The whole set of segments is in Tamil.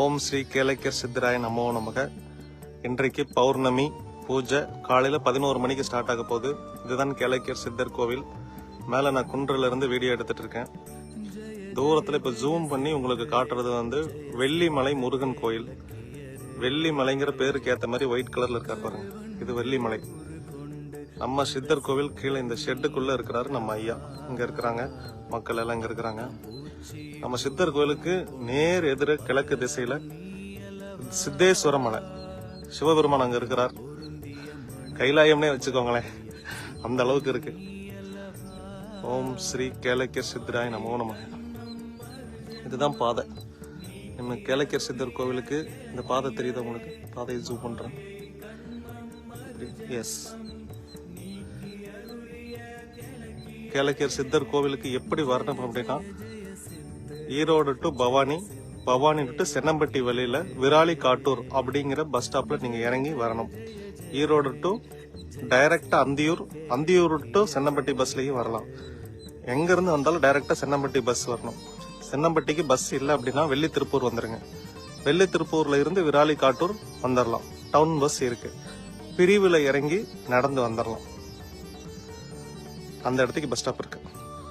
ஓம் ஸ்ரீ கேளக்கியர் சித்தராய நமோ நமக. இன்றைக்கு பௌர்ணமி பூஜை காலையில் 11 மணிக்கு ஸ்டார்ட் ஆக போகுது. இதுதான் கேளக்கியர் சித்தர் கோவில். மேலே நான் குன்றில் இருந்து வீடியோ எடுத்துட்டு இருக்கேன். தூரத்தில் இப்போ ஜூம் பண்ணி உங்களுக்கு காட்டுறது வெள்ளிமலை முருகன் கோயில். வெள்ளிமலைங்கிற பேருக்கு ஏற்ற மாதிரி ஒயிட் கலர்ல இருக்கார் பாருங்க, இது வெள்ளிமலை. நம்ம சித்தர் கோவில் கீழே இந்த ஷெட்டுக்குள்ள இருக்கிறாரு நம்ம ஐயா. இங்க இருக்கிறாங்க மக்கள் எல்லாம் இங்க இருக்கிறாங்க. நம்ம சித்தர் கோவிலுக்கு நேர் எதிர கிழக்கு திசையில சித்தேஸ்வர மலை, சிவபெருமான் அங்க இருக்கிறார். கைலாயம்னே வச்சுக்கோங்களேன், அந்த அளவுக்கு இருக்கு. ஓம் ஸ்ரீ கேளக்கியர் சித்தராய் நமோ நமக. இதுதான் பாதை. நம்ம கேளக்கியர் சித்தர் கோவிலுக்கு இந்த பாதை தெரியுது உங்களுக்கு? பாதையை ஜூம் பண்றேன். எஸ், கேளக்கியர் சித்தர் கோவிலுக்கு எப்படி வரணும் அப்படின்னா, ஈரோடு டு பவானி, பவானி டு சென்னம்பட்டி வழியில விராலி காட்டூர் அப்படிங்கிற பஸ் ஸ்டாப்ல நீங்க இறங்கி வரணும். ஈரோடு டு டைரக்டா அந்தியூர், அந்தியூர் டு சென்னம்பட்டி பஸ்லயும் வரலாம். எங்க இருந்து வந்தாலும் டைரக்டா சென்னம்பட்டி பஸ் வரணும். சென்னம்பட்டிக்கு பஸ் இல்லை அப்படின்னா வெள்ளி திருப்பூர் வந்துருங்க. வெள்ளி திருப்பூர்ல இருந்து விராலி காட்டூர் வந்துடலாம். டவுன் பஸ் இருக்கு. பிரிவுல இறங்கி நடந்து வந்துடலாம். அந்த இடத்துக்கு பஸ் ஸ்டாப் இருக்கு.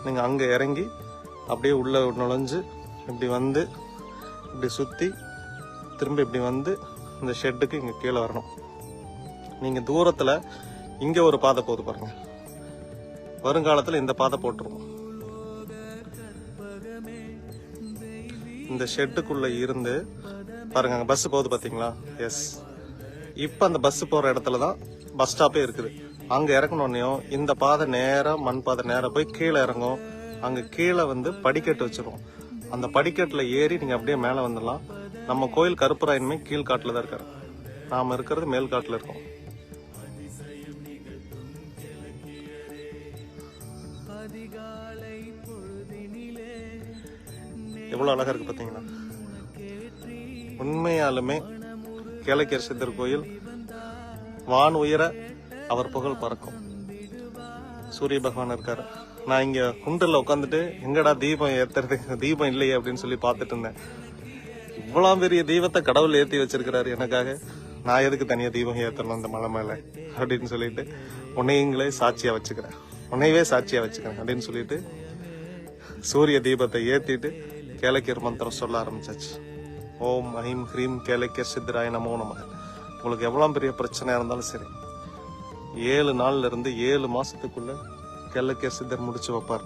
நீங்க அங்க இறங்கி அப்படியே உள்ள நுழைஞ்சு இப்படி வந்து இப்படி சுத்தி திரும்ப இப்படி வந்து இந்த ஷெட்டுக்கு இங்க கீழே வரணும். நீங்க தூரத்துல இங்க ஒரு பாதை போகுது பாருங்க. வருங்காலத்துல இந்த பாதை போட்டுருவோம். இந்த ஷெட்டுக்குள்ள இருந்து பாருங்க, அங்க பஸ் போகுது பாத்தீங்களா? எஸ், இப்ப அந்த பஸ் போற இடத்துலதான் பஸ் ஸ்டாப்பே இருக்குது. அங்க இறக்கணும். இந்த பாதை நேரா மண் பாதை நேரா போய் கீழே இறங்கும். அங்க கீழே படிக்கட்டு வச்சிருவோம். அந்த படிக்கட்டுல ஏறி நீங்க அப்படியே மேல வந்துடலாம். நம்ம கோயில் கருப்பராயன்மை கீழ்காட்டுல தான் இருக்காரு. நாம இருக்கிறது மேல் காட்டுல இருக்கோம். எவ்வளவு அழகா இருக்கு பாத்தீங்களா? உண்மையாலுமே கேளக்கியர் சித்தர் கோயில் வான் உயர அவர் புகழ் பறக்கும். சூரிய பகவான் இருக்காரு. நான் இங்க குன்றில் உட்காந்துட்டு எங்கடா தீபம் ஏத்துறது, தீபம் இல்லையே அப்படின்னு சொல்லி பார்த்துட்டு இருந்தேன். இவ்வளவு பெரிய தீபத்தை கடவுள் ஏத்தி வச்சிருக்கிறாரு எனக்காக. நான் எதுக்கு தனியா தீபம் ஏத்தணும் அந்த மலை மேல அப்படின்னு சொல்லிட்டு உன்னையங்களே சாட்சியா வச்சுக்கிறேன், உன்னையவே சாட்சியா வச்சுக்கிறேன் அப்படின்னு சொல்லிட்டு சூரிய தீபத்தை ஏத்திட்டு கேளக்கியர் மந்திரம் சொல்ல ஆரம்பிச்சாச்சு. ஓம் ஐம் ஹ்ரீம் கேளக்கியர் சித்தராய நமோ நமக. உங்களுக்கு எவ்வளவு பெரிய பிரச்சனை இருந்தாலும் சரி, 7 நாள்ல இருந்து 7 மாசத்துக்குள்ள கேளக்கியர் சித்தர் முடிச்சு வைப்பார்.